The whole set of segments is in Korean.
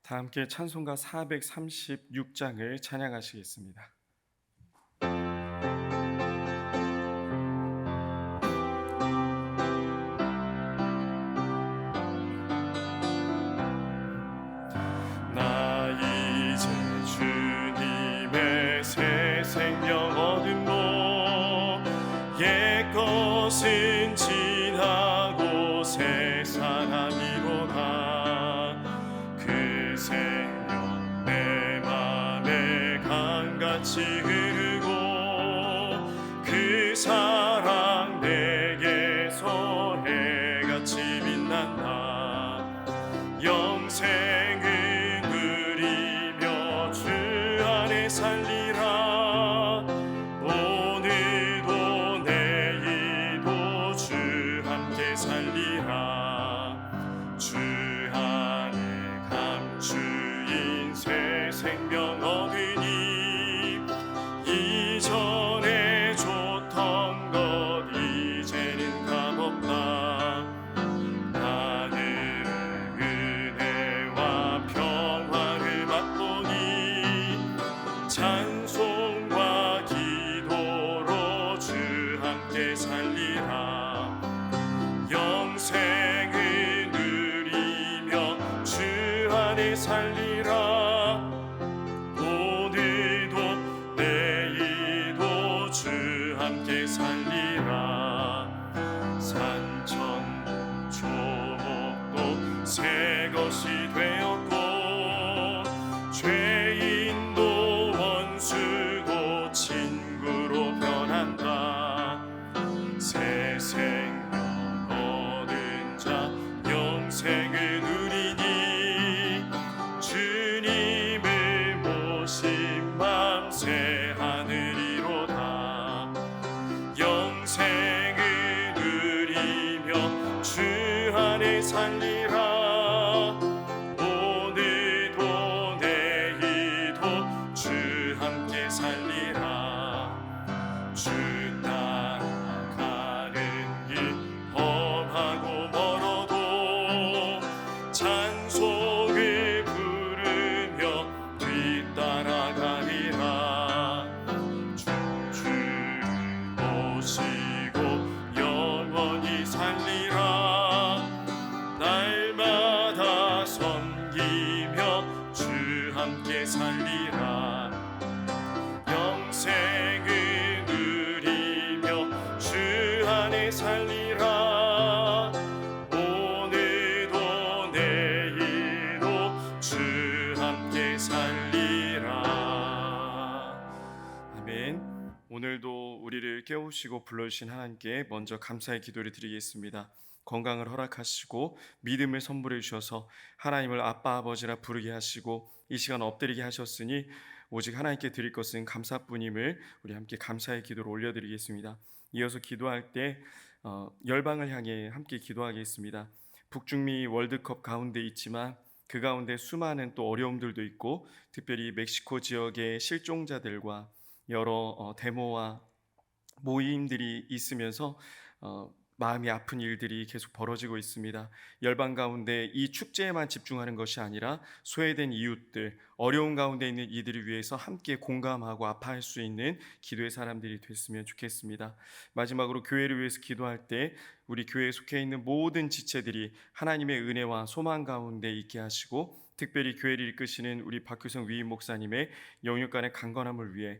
다 함께 찬송가 436장을 찬양하시겠습니다. 나 이제 주님의 새 생명 얻음로 옛것은 지나고 새 사람이로다. 그 생명 내 맘에 강같이 흐르고 그 사랑 내게서 해같이 빛난다. 영생을 누리며 주 안에 살리라. 오늘도 내일도 주 함께 살리라. 주 안에 감추인 새 생명 얻으니 이전에 줬던 것 이제는 값없다. 하늘의 은혜와 평화를 맛보니 찬송과 기도로 주 함께 살리라. 영생을 누리며 주 안에 살리라. 오늘도 내일도 주 함께 살리라. 산천도 조목도 새 것이 되었고 죄인도 원수도 친구로 변한다. 새 생명 얻은 자 영생을 누리니 주님을 모신 맘 새 하늘이로다. 영생을 누리며 주 안에 살리라. 오늘도 내일도 주 함께 살리라. 주 따라가는 길 험하고 멀어도 찬송을 부르며 뒤따라가리라. 주를 모시고 영원히 살리라. 날마다 섬기며 주 함께 살리라. 영생을 누리며 주 안에 살리라. 오늘도 내일도 주 함께 살리라. 아멘. 오늘도 우리를 깨우시고 불러주신 하나님께 먼저 감사의 기도를 드리겠습니다. 건강을 허락하시고 믿음을 선물해 주셔서 하나님을 아빠 아버지라 부르게 하시고 이 시간 엎드리게 하셨으니 오직 하나님께 드릴 것은 감사뿐임을 우리 함께 감사의 기도를 올려드리겠습니다. 이어서 기도할 때 열방을 향해 함께 기도하겠습니다. 북중미 월드컵 가운데 있지만 그 가운데 수많은 또 어려움들도 있고 특별히 멕시코 지역의 실종자들과 여러 데모와 모임들이 있으면서 마음이 아픈 일들이 계속 벌어지고 있습니다. 열방 가운데 이 축제에만 집중하는 것이 아니라 소외된 이웃들, 어려운 가운데 있는 이들을 위해서 함께 공감하고 아파할 수 있는 기도의 사람들이 됐으면 좋겠습니다. 마지막으로 교회를 위해서 기도할 때 우리 교회에 속해 있는 모든 지체들이 하나님의 은혜와 소망 가운데 있게 하시고 특별히 교회를 이끄시는 우리 박규성 위임 목사님의 영육간의 강건함을 위해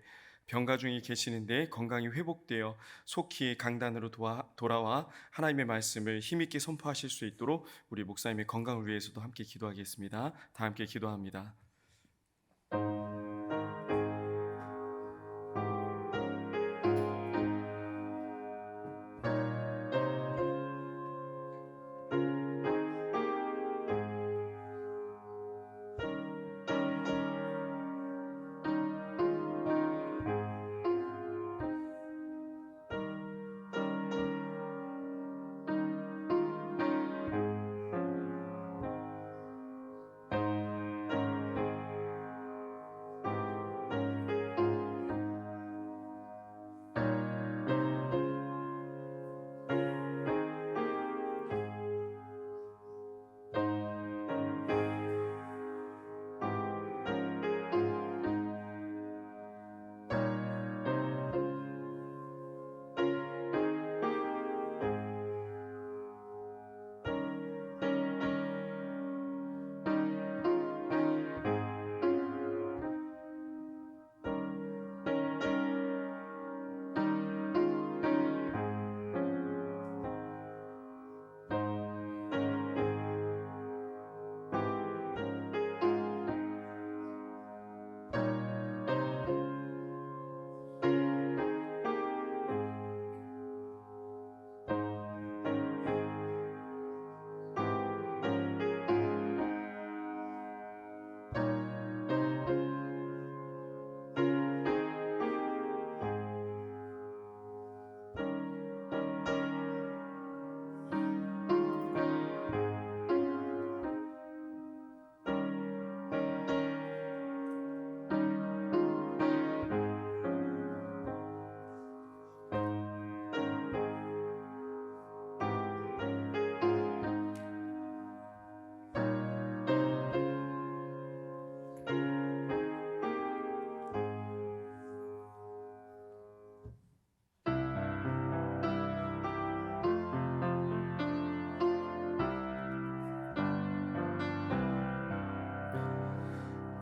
병가 중에 계시는데 건강이 회복되어 속히 강단으로 돌아와 하나님의 말씀을 힘있게 선포하실 수 있도록 우리 목사님의 건강을 위해서도 함께 기도하겠습니다. 다 함께 기도합니다.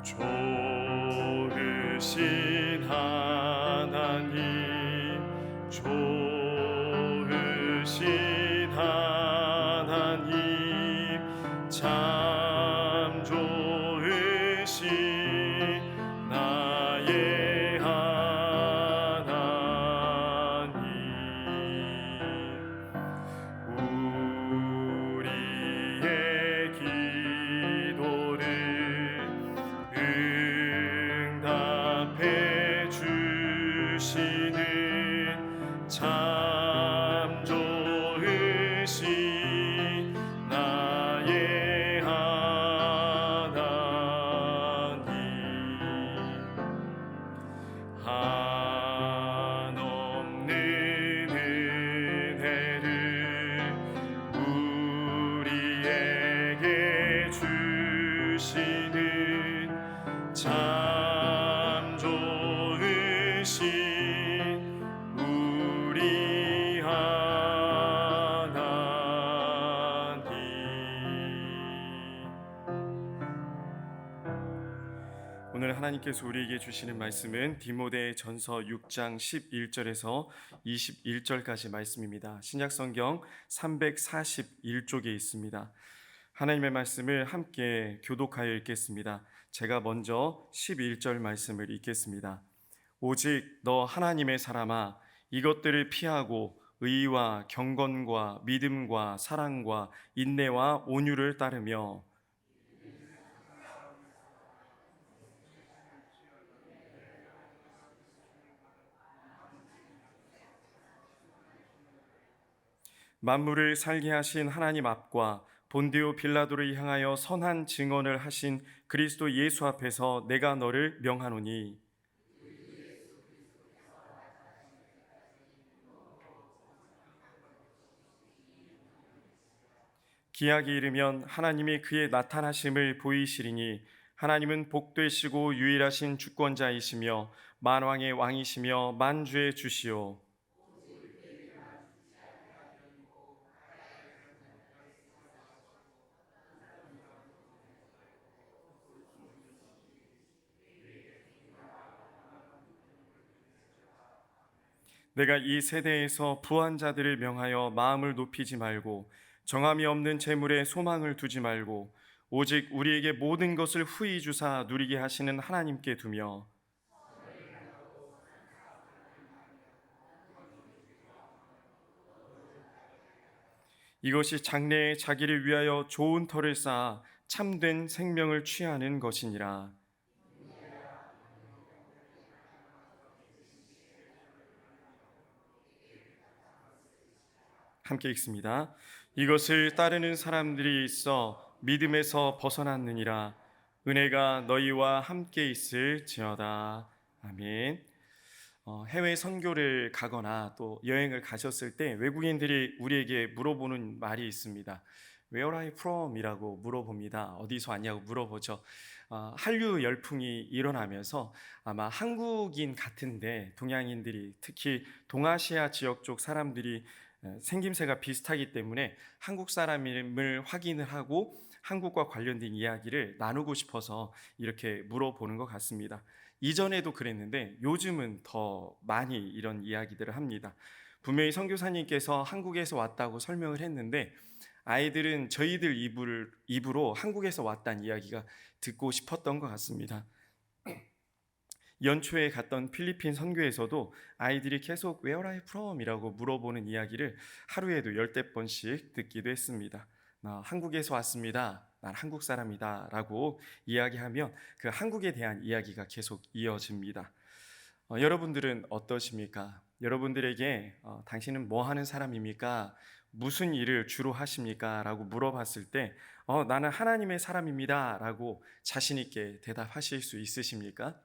좋으신 하나님, 좋으신 하나님, 참 좋으신 나의 하나님. 우리의 기도를 응답해 주시는 참 좋으신 나의 하나님. 한없는 은혜를 우리에게 주시는 참 좋으신 우리 하나님. 오늘 하나님께서 우리에게 주시는 말씀은 디모데전서 6장 11절에서 21절까지 말씀입니다. 신약성경 341쪽에 있습니다. 하나님의 말씀을 함께 교독하여 읽겠습니다. 제가 먼저 11절 말씀을 읽겠습니다. 오직 너 하나님의 사람아, 이것들을 피하고 의와 경건과 믿음과 사랑과 인내와 온유를 따르며 만물을 살게 하신 하나님 앞과 본디오 빌라도를 향하여 선한 증언을 하신 그리스도 예수 앞에서 내가 너를 명하노니, 기약이 이르면 하나님이 그의 나타나심을 보이시리니 하나님은 복되시고 유일하신 주권자이시며 만왕의 왕이시며 만주의 주시오. 내가 이 세대에서 부한 자들을 명하여 마음을 높이지 말고 정함이 없는 재물에 소망을 두지 말고 오직 우리에게 모든 것을 후히 주사 누리게 하시는 하나님께 두며 이것이 장래에 자기를 위하여 좋은 터를 쌓아 참된 생명을 취하는 것이니라. 함께 읽습니다. 이것을 따르는 사람들이 있어 믿음에서 벗어났느니라. 은혜가 너희와 함께 있을지어다. 아멘. 해외 선교를 가거나 또 여행을 가셨을 때 외국인들이 우리에게 물어보는 말이 있습니다. Where are you from? 이라고 물어봅니다. 어디서 왔냐고 물어보죠. 한류 열풍이 일어나면서 아마 한국인 같은데 동양인들이 특히 동아시아 지역 쪽 사람들이 생김새가 비슷하기 때문에 한국 사람임을 확인을 하고 한국과 관련된 이야기를 나누고 싶어서 이렇게 물어보는 것 같습니다. 이전에도 그랬는데 요즘은 더 많이 이런 이야기들을 합니다. 분명히 선교사님께서 한국에서 왔다고 설명을 했는데 아이들은 저희들 입으로 한국에서 왔다는 이야기가 듣고 싶었던 것 같습니다. 연초에 갔던 필리핀 선교에서도 아이들이 계속 Where are you from? 이라고 물어보는 이야기를 하루에도 열댓 번씩 듣기도 했습니다. 나 한국에서 왔습니다. 난 한국 사람이다 라고 이야기하면 그 한국에 대한 이야기가 계속 이어집니다. 여러분들은 어떠십니까? 여러분들에게 당신은 뭐 하는 사람입니까? 무슨 일을 주로 하십니까? 라고 물어봤을 때 나는 하나님의 사람입니다 라고 자신 있게 대답하실 수 있으십니까?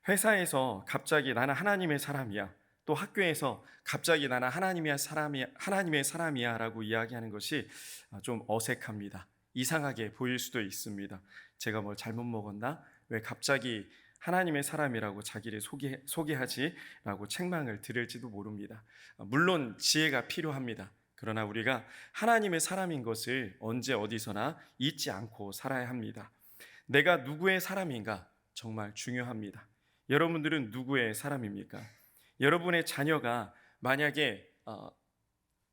회사에서 갑자기 나는 하나님의 사람이야, 또 학교에서 갑자기 나는 하나님의 사람이야 라고 이야기하는 것이 좀 어색합니다. 이상하게 보일 수도 있습니다. 제가 뭘 잘못 먹었나? 왜 갑자기 하나님의 사람이라고 자기를 소개하지? 라고 책망을 들을지도 모릅니다. 물론 지혜가 필요합니다. 그러나 우리가 하나님의 사람인 것을 언제 어디서나 잊지 않고 살아야 합니다. 내가 누구의 사람인가 정말 중요합니다. 여러분들은 누구의 사람입니까? 여러분의 자녀가 만약에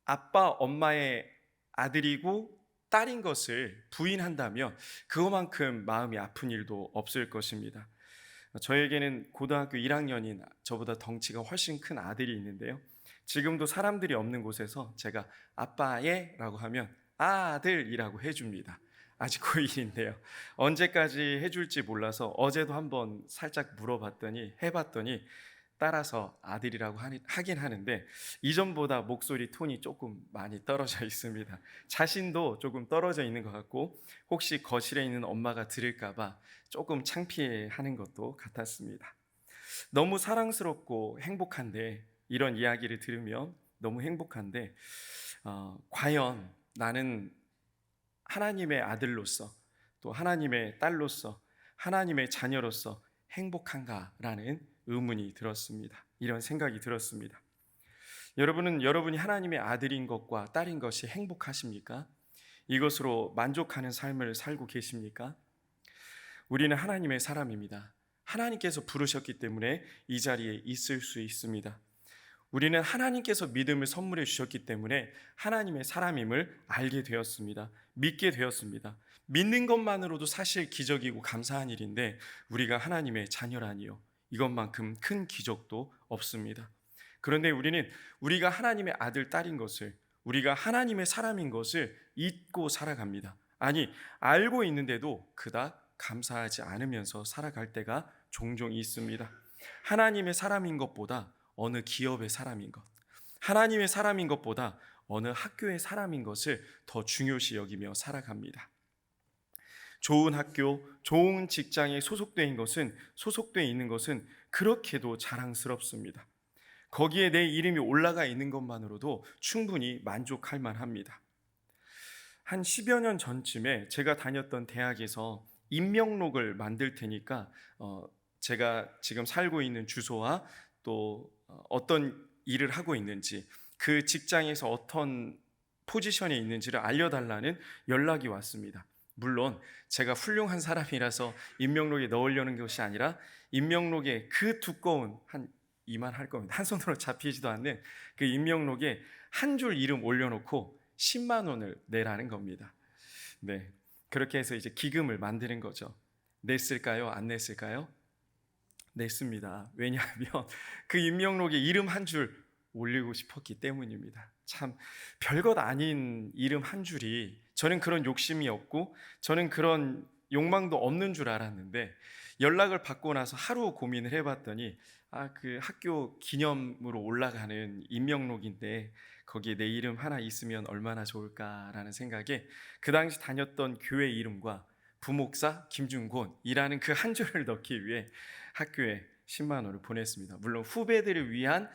아빠, 엄마의 아들이고 딸인 것을 부인한다면 그것만큼 마음이 아픈 일도 없을 것입니다. 저에게는 고등학교 1학년인 저보다 덩치가 훨씬 큰 아들이 있는데요. 지금도 사람들이 없는 곳에서 제가 아빠의 라고 하면 아들이라고 해줍니다. 아직 고1인데요. 언제까지 해줄지 몰라서 어제도 한번 살짝 물어봤더니 해봤더니 따라서 아들이라고 하긴 하는데 이전보다 목소리 톤이 조금 많이 떨어져 있습니다. 자신도 조금 떨어져 있는 것 같고 혹시 거실에 있는 엄마가 들을까봐 조금 창피해하는 것도 같았습니다. 너무 사랑스럽고 행복한데 이런 이야기를 들으면 너무 행복한데 과연 나는 하나님의 아들로서 또 하나님의 딸로서 하나님의 자녀로서 행복한가라는 의문이 들었습니다. 이런 생각이 들었습니다. 여러분은 여러분이 하나님의 아들인 것과 딸인 것이 행복하십니까? 이것으로 만족하는 삶을 살고 계십니까? 우리는 하나님의 사람입니다. 하나님께서 부르셨기 때문에 이 자리에 있을 수 있습니다. 우리는 하나님께서 믿음을 선물해 주셨기 때문에 하나님의 사람임을 알게 되었습니다. 믿게 되었습니다. 믿는 것만으로도 사실 기적이고 감사한 일인데 우리가 하나님의 자녀라니요. 이것만큼 큰 기적도 없습니다. 그런데 우리는 우리가 하나님의 아들, 딸인 것을, 우리가 하나님의 사람인 것을 잊고 살아갑니다. 아니, 알고 있는데도 그닥 감사하지 않으면서 살아갈 때가 종종 있습니다. 하나님의 사람인 것보다 어느 기업의 사람인 것, 하나님의 사람인 것보다 어느 학교의 사람인 것을 더 중요시 여기며 살아갑니다. 좋은 학교, 좋은 직장에 소속되어 있는 것은 그렇게도 자랑스럽습니다. 거기에 내 이름이 올라가 있는 것만으로도 충분히 만족할 만합니다. 한 10여 년 전쯤에 제가 다녔던 대학에서 임명록을 만들 테니까 제가 지금 살고 있는 주소와 또 어떤 일을 하고 있는지 그 직장에서 어떤 포지션에 있는지를 알려달라는 연락이 왔습니다. 물론 제가 훌륭한 사람이라서 임명록에 넣으려는 것이 아니라 임명록에 그 두꺼운 한 이만 할 겁니다. 한 손으로 잡히지도 않는 그 임명록에 한 줄 이름 올려놓고 10만 원을 내라는 겁니다. 네, 그렇게 해서 이제 기금을 만드는 거죠. 냈을까요? 안 냈을까요? 냈습니다. 왜냐하면 그 임명록에 이름 한 줄 올리고 싶었기 때문입니다. 참 별것 아닌 이름 한 줄이 저는 그런 욕심이 없고 저는 그런 욕망도 없는 줄 알았는데 연락을 받고 나서 하루 고민을 해봤더니 그 학교 기념으로 올라가는 임명록인데 거기에 내 이름 하나 있으면 얼마나 좋을까라는 생각에 그 당시 다녔던 교회 이름과 부목사 김준곤이라는 그 한 줄을 넣기 위해 학교에 10만 원을 보냈습니다. 물론 후배들을 위한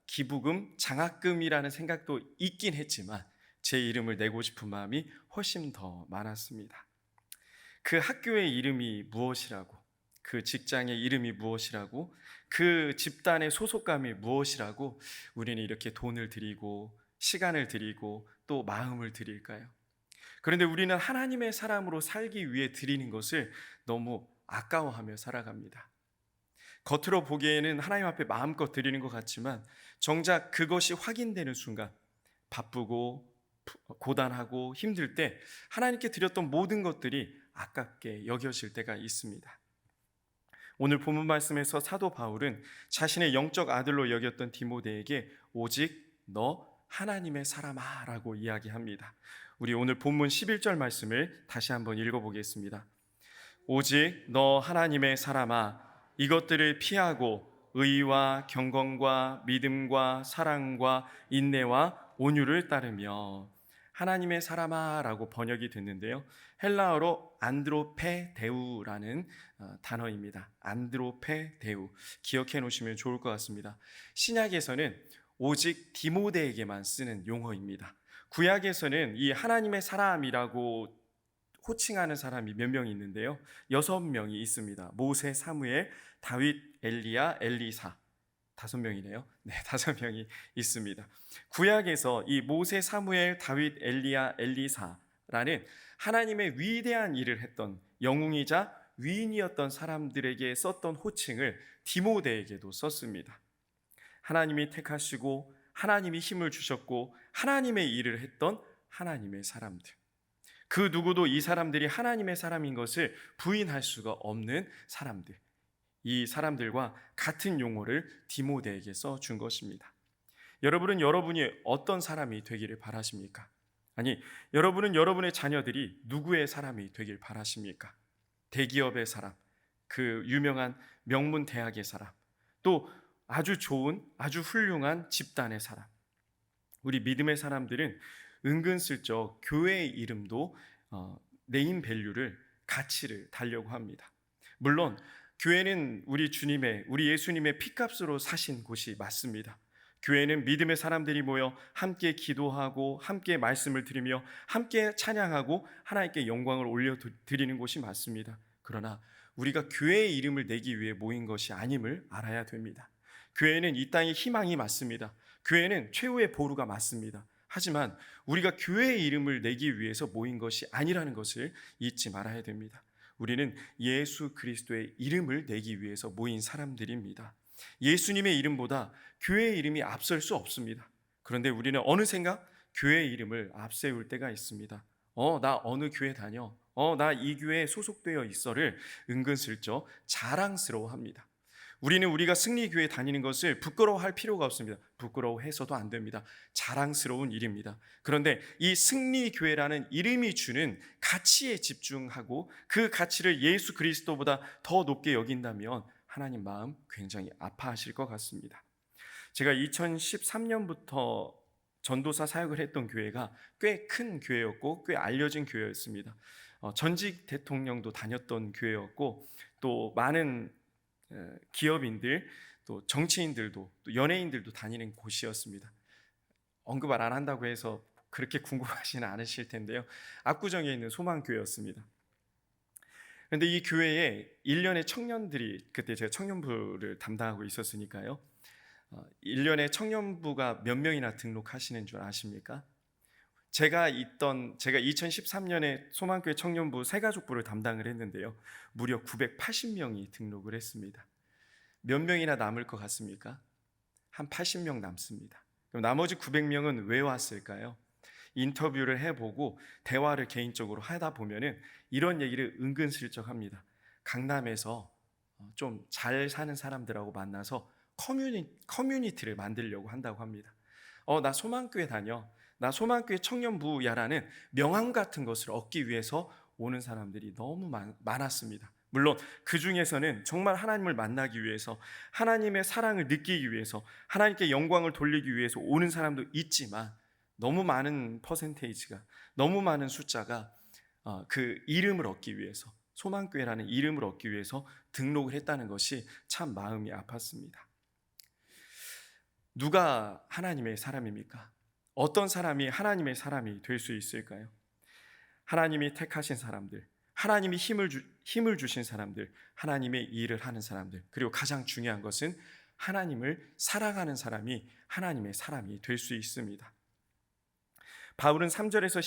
기부금, 장학금이라는 생각도 있긴 했지만 제 이름을 내고 싶은 마음이 훨씬 더 많았습니다. 그 학교의 이름이 무엇이라고, 그 직장의 이름이 무엇이라고, 그 집단의 소속감이 무엇이라고 우리는 이렇게 돈을 드리고 시간을 드리고 또 마음을 드릴까요? 그런데 우리는 하나님의 사람으로 살기 위해 드리는 것을 너무 아까워하며 살아갑니다. 겉으로 보기에는 하나님 앞에 마음껏 드리는 것 같지만 정작 그것이 확인되는 순간 바쁘고 고단하고 힘들 때 하나님께 드렸던 모든 것들이 아깝게 여겨질 때가 있습니다. 오늘 본문 말씀에서 사도 바울은 자신의 영적 아들로 여겼던 디모데에게 오직 너 하나님의 사람아 라고 이야기합니다. 우리 오늘 본문 11절 말씀을 다시 한번 읽어보겠습니다. 오직 너 하나님의 사람아 이것들을 피하고 의와 경건과 믿음과 사랑과 인내와 온유를 따르며 하나님의 사람아 라고 번역이 됐는데요, 헬라어로 안드로페데우라는 단어입니다. 안드로페데우, 기억해 놓으시면 좋을 것 같습니다. 신약에서는 오직 디모데에게만 쓰는 용어입니다. 구약에서는 이 하나님의 사람이라고 호칭하는 사람이 몇 명이 있는데요, 6명이 있습니다. 모세, 사무엘, 다윗, 엘리야, 엘리사, 5명이네요. 네, 5명이 있습니다. 구약에서 이 모세, 사무엘, 다윗, 엘리야, 엘리사라는 라는 하나님의 위대한 일을 했던 영웅이자 위인이었던 사람들에게 썼던 호칭을 디모데에게도 썼습니다. 하나님이 택하시고 하나님이 힘을 주셨고 하나님의 일을 했던 하나님의 사람들. 그 누구도 이 사람들이 하나님의 사람인 것을 부인할 수가 없는 사람들. 이 사람들과 같은 용어를 디모데에게 써준 것입니다. 여러분은 여러분이 어떤 사람이 되기를 바라십니까? 아니, 여러분은 여러분의 자녀들이 누구의 사람이 되길 바라십니까? 대기업의 사람, 그 유명한 명문 대학의 사람, 또 아주 좋은, 아주 훌륭한 집단의 사람. 우리 믿음의 사람들은 은근슬쩍 교회의 이름도 네임 밸류를, 가치를 달려고 합니다. 물론 교회는 우리 주님의, 우리 예수님의 피값으로 사신 곳이 맞습니다. 교회는 믿음의 사람들이 모여 함께 기도하고 함께 말씀을 드리며 함께 찬양하고 하나님께 영광을 올려드리는 곳이 맞습니다. 그러나 우리가 교회의 이름을 내기 위해 모인 것이 아님을 알아야 됩니다. 교회는 이 땅의 희망이 맞습니다. 교회는 최후의 보루가 맞습니다. 하지만 우리가 교회의 이름을 내기 위해서 모인 것이 아니라는 것을 잊지 말아야 됩니다. 우리는 예수 그리스도의 이름을 내기 위해서 모인 사람들입니다. 예수님의 이름보다 교회의 이름이 앞설 수 없습니다. 그런데 우리는 어느샌가 교회의 이름을 앞세울 때가 있습니다. 나 어느 교회 다녀. 나 이 교회에 소속되어 있어를 은근슬쩍 자랑스러워합니다. 우리는 우리가 승리교회 다니는 것을 부끄러워할 필요가 없습니다. 부끄러워해서도 안 됩니다. 자랑스러운 일입니다. 그런데 이 승리교회라는 이름이 주는 가치에 집중하고 그 가치를 예수 그리스도보다 더 높게 여긴다면 하나님 마음 굉장히 아파하실 것 같습니다. 제가 2013년부터 전도사 사역을 했던 교회가 꽤 큰 교회였고 꽤 알려진 교회였습니다. 전직 대통령도 다녔던 교회였고 또 많은 기업인들, 또 정치인들도, 또 연예인들도 다니는 곳이었습니다. 언급을 안 한다고 해서 그렇게 궁금하지는 않으실 텐데요. 압구정에 있는 소망교회였습니다. 그런데 이 교회에 1년에 청년들이, 그때 제가 청년부를 담당하고 있었으니까요, 1년에 청년부가 몇 명이나 등록하시는 줄 아십니까? 제가 2013년에 소망교회 청년부 새가족부를 담당을 했는데요, 무려 980명이 등록을 했습니다. 몇 명이나 남을 것 같습니까? 한 80명 남습니다. 그럼 나머지 900명은 왜 왔을까요? 인터뷰를 해보고 대화를 개인적으로 하다 보면은 이런 얘기를 은근슬쩍 합니다. 강남에서 좀 잘 사는 사람들하고 만나서 커뮤니티를 만들려고 한다고 합니다. 나 소망교회 다녀. 나 소망교회 청년부야라는 명함 같은 것을 얻기 위해서 오는 사람들이 너무 많았습니다. 물론 그 중에서는 정말 하나님을 만나기 위해서, 하나님의 사랑을 느끼기 위해서, 하나님께 영광을 돌리기 위해서 오는 사람도 있지만 너무 많은 퍼센테이지가, 너무 많은 숫자가 그 이름을 얻기 위해서, 소망교회라는 이름을 얻기 위해서 등록을 했다는 것이 참 마음이 아팠습니다. 누가 하나님의 사람입니까? 어떤 사람이 하나님의 사람이 될 수 있을까요? 하나님이 택하신 사람들, 하나님이 힘을 주신 사람들, 하나님의 일을 하는 사람들, 그리고 가장 중요한 것은 하나님을 사랑하는 사람이 하나님의 사람이 될 수 있습니다. 바울은 3절에서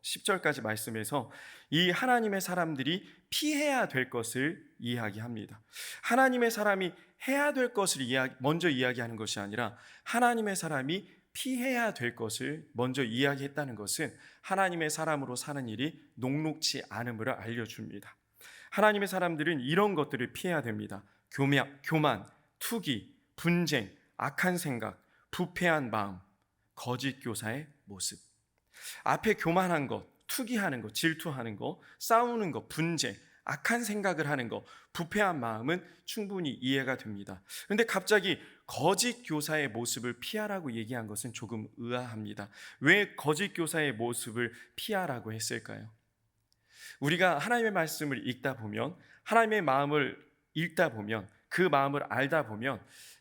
10절까지 말씀에서 이 하나님의 사람들이 피해야 될 것을 이야기합니다. 하나님의 사람이 해야 될 것을 먼저 이야기하는 것이 아니라 하나님의 사람이 피해야 될 것을 먼저 이야기했다는 것은 하나님의 사람으로 사는 일이 녹록지 않음을 알려줍니다. 하나님의 사람들은 이런 것들을 피해야 됩니다. 교만, 투기, 분쟁, 악한 생각, 부패한 마음, 거짓 교사의 모습. 앞에 교만한 것, 투기하는 것, 질투하는 것, 싸우는 것, 분쟁, 악한 생각을 하는 것, 부패한 마음은 충분히 이해가 됩니다. 그런데 갑자기 거짓 교사의 모습을 피하라고 얘기한 것은 조금 의아합니다. 왜 거짓 교사의 모습을 피하라고 했을까요? 우리가 하나님의 말씀을 읽다 보면, 하나님의 마음을 읽다 보면, 그 마음을 알다 보면,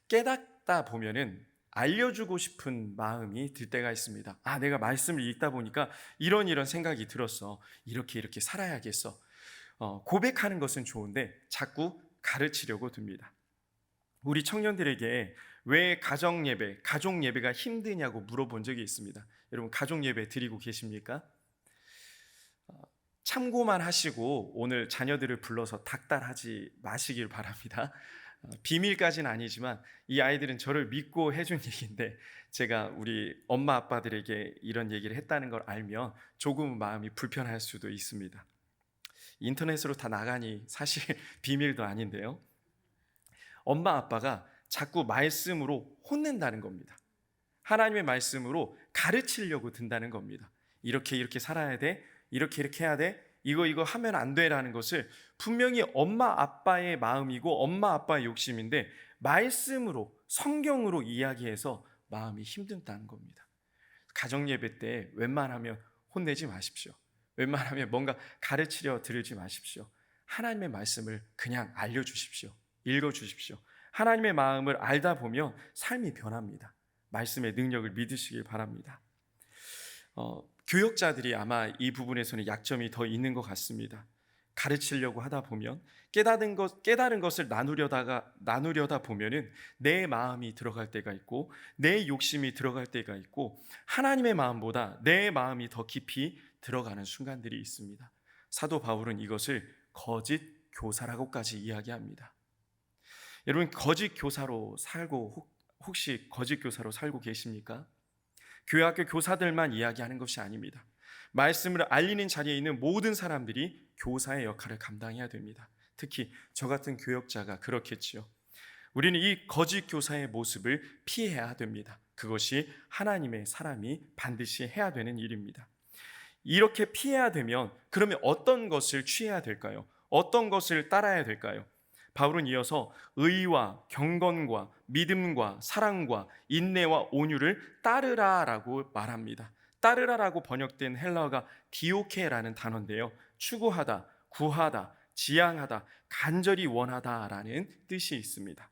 깨닫다 보면은 알려주고 싶은 마음이 들 때가 있습니다. 내가 말씀을 읽다 보니까 이런 생각이 들었어. 이렇게 살아야겠어. 고백하는 것은 좋은데 자꾸 가르치려고 듭니다. 우리 청년들에게 왜 가정 예배, 가족 예배가 힘드냐고 물어본 적이 있습니다. 여러분 가족 예배 드리고 계십니까? 참고만 하시고 오늘 자녀들을 불러서 닥달하지 마시길 바랍니다. 비밀까지는 아니지만 이 아이들은 저를 믿고 해준 얘기인데 제가 우리 엄마 아빠들에게 이런 얘기를 했다는 걸 알면 조금 마음이 불편할 수도 있습니다. 인터넷으로 다 나가니 사실 비밀도 아닌데요. 엄마 아빠가 자꾸 말씀으로 혼낸다는 겁니다. 하나님의 말씀으로 가르치려고 든다는 겁니다. 이렇게 살아야 돼. 이렇게 해야 돼. 이거 하면 안 돼라는 것을 분명히 엄마 아빠의 마음이고 엄마 아빠의 욕심인데 말씀으로 성경으로 이야기해서 마음이 힘든다는 겁니다. 가정 예배 때 웬만하면 혼내지 마십시오. 웬만하면 뭔가 가르치려 들지 마십시오. 하나님의 말씀을 그냥 알려주십시오. 읽어주십시오. 하나님의 마음을 알다 보면 삶이 변합니다. 말씀의 능력을 믿으시길 바랍니다. 교역자들이 아마 이 부분에서는 약점이 더 있는 것 같습니다. 가르치려고 하다 보면 깨달은 것을 나누려다 보면은 내 마음이 들어갈 때가 있고 내 욕심이 들어갈 때가 있고 하나님의 마음보다 내 마음이 더 깊이 들어가는 순간들이 있습니다. 사도 바울은 이것을 거짓 교사라고까지 이야기합니다. 여러분 거짓 교사로 살고 혹시 거짓 교사로 살고 계십니까? 교회 학교 교사들만 이야기하는 것이 아닙니다. 말씀을 알리는 자리에 있는 모든 사람들이 교사의 역할을 감당해야 됩니다. 특히 저 같은 교역자가 그렇겠지요. 우리는 이 거짓 교사의 모습을 피해야 됩니다. 그것이 하나님의 사람이 반드시 해야 되는 일입니다. 이렇게 피해야 되면 그러면 어떤 것을 취해야 될까요? 어떤 것을 따라야 될까요? 바울은 이어서 의와 경건과 믿음과 사랑과 인내와 온유를 따르라라고 말합니다. 따르라라고 번역된 헬라어가 디오케라는 단어인데요. 추구하다, 구하다, 지향하다, 간절히 원하다라는 뜻이 있습니다.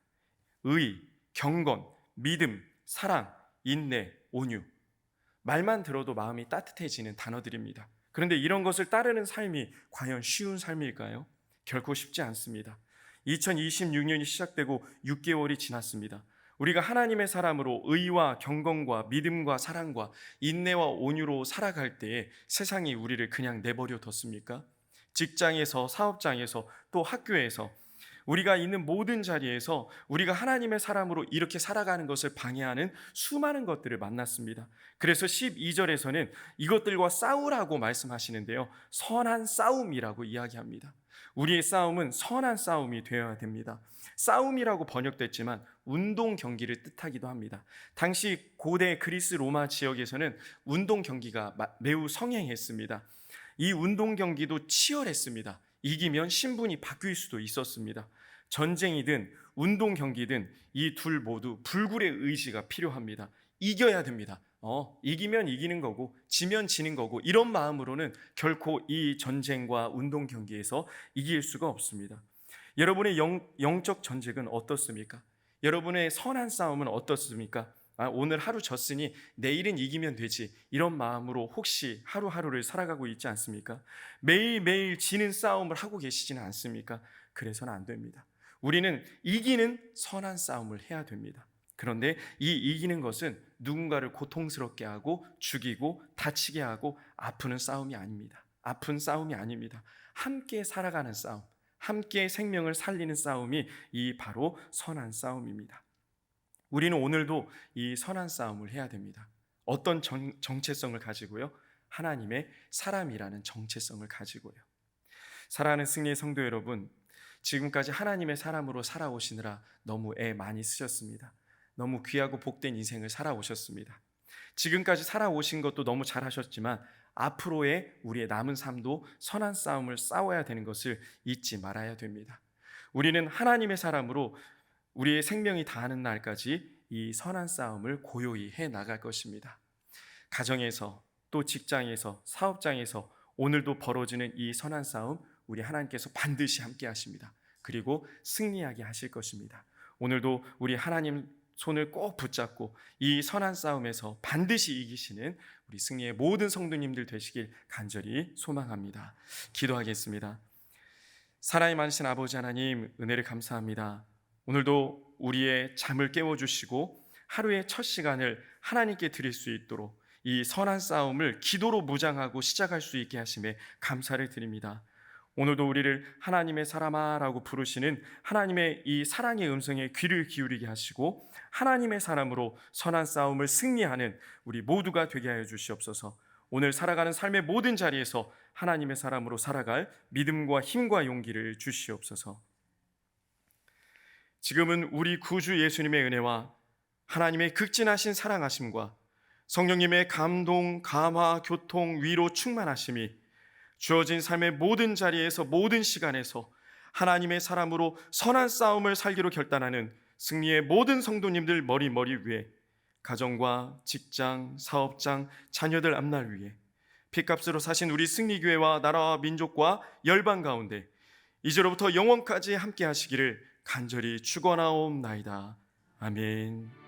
의, 경건, 믿음, 사랑, 인내, 온유. 말만 들어도 마음이 따뜻해지는 단어들입니다. 그런데 이런 것을 따르는 삶이 과연 쉬운 삶일까요? 결코 쉽지 않습니다. 2026년이 시작되고 6개월이 지났습니다. 우리가 하나님의 사람으로 의와 경건과 믿음과 사랑과 인내와 온유로 살아갈 때에 세상이 우리를 그냥 내버려 뒀습니까? 직장에서, 사업장에서, 또 학교에서 우리가 있는 모든 자리에서 우리가 하나님의 사람으로 이렇게 살아가는 것을 방해하는 수많은 것들을 만났습니다. 그래서 12절에서는 이것들과 싸우라고 말씀하시는데요. 선한 싸움이라고 이야기합니다. 우리의 싸움은 선한 싸움이 되어야 됩니다. 싸움이라고 번역됐지만 운동 경기를 뜻하기도 합니다. 당시 고대 그리스 로마 지역에서는 운동 경기가 매우 성행했습니다. 이 운동 경기도 치열했습니다. 이기면 신분이 바뀔 수도 있었습니다. 전쟁이든 운동 경기든 이 둘 모두 불굴의 의지가 필요합니다. 이겨야 됩니다. 이기면 이기는 거고 지면 지는 거고 이런 마음으로는 결코 이 전쟁과 운동 경기에서 이길 수가 없습니다. 여러분의 영적 전쟁은 어떻습니까? 여러분의 선한 싸움은 어떻습니까? 오늘 하루 졌으니 내일은 이기면 되지 이런 마음으로 혹시 하루하루를 살아가고 있지 않습니까? 매일매일 지는 싸움을 하고 계시지는 않습니까? 그래서는 안 됩니다. 우리는 이기는 선한 싸움을 해야 됩니다. 그런데 이 이기는 것은 누군가를 고통스럽게 하고 죽이고 다치게 하고 아픈 싸움이 아닙니다. 아픈 싸움이 아닙니다. 함께 살아가는 싸움, 함께 생명을 살리는 싸움이 이 바로 선한 싸움입니다. 우리는 오늘도 이 선한 싸움을 해야 됩니다. 어떤 정체성을 가지고요? 하나님의 사람이라는 정체성을 가지고요. 사랑하는 승리의 성도 여러분, 지금까지 하나님의 사람으로 살아오시느라 너무 애 많이 쓰셨습니다. 너무 귀하고 복된 인생을 살아오셨습니다. 지금까지 살아오신 것도 너무 잘하셨지만 앞으로의 우리의 남은 삶도 선한 싸움을 싸워야 되는 것을 잊지 말아야 됩니다. 우리는 하나님의 사람으로 우리의 생명이 다하는 날까지 이 선한 싸움을 고요히 해 나갈 것입니다. 가정에서 또 직장에서 사업장에서 오늘도 벌어지는 이 선한 싸움 우리 하나님께서 반드시 함께 하십니다. 그리고 승리하게 하실 것입니다. 오늘도 우리 하나님 손을 꼭 붙잡고 이 선한 싸움에서 반드시 이기시는 우리 승리의 모든 성도님들 되시길 간절히 소망합니다. 기도하겠습니다. 사랑이 많으신 아버지 하나님, 은혜를 감사합니다. 오늘도 우리의 잠을 깨워주시고 하루의 첫 시간을 하나님께 드릴 수 있도록 이 선한 싸움을 기도로 무장하고 시작할 수 있게 하심에 감사를 드립니다. 오늘도 우리를 하나님의 사람아라고 부르시는 하나님의 이 사랑의 음성에 귀를 기울이게 하시고 하나님의 사람으로 선한 싸움을 승리하는 우리 모두가 되게 하여 주시옵소서. 오늘 살아가는 삶의 모든 자리에서 하나님의 사람으로 살아갈 믿음과 힘과 용기를 주시옵소서. 지금은 우리 구주 예수님의 은혜와 하나님의 극진하신 사랑하심과 성령님의 감동, 감화, 교통, 위로 충만하심이 주어진 삶의 모든 자리에서 모든 시간에서 하나님의 사람으로 선한 싸움을 살기로 결단하는 승리의 모든 성도님들 머리 위에 가정과 직장, 사업장, 자녀들 앞날 위에 핏값으로 사신 우리 승리교회와 나라와 민족과 열방 가운데 이제로부터 영원까지 함께 하시기를 간절히 축원하옵나이다. 아멘.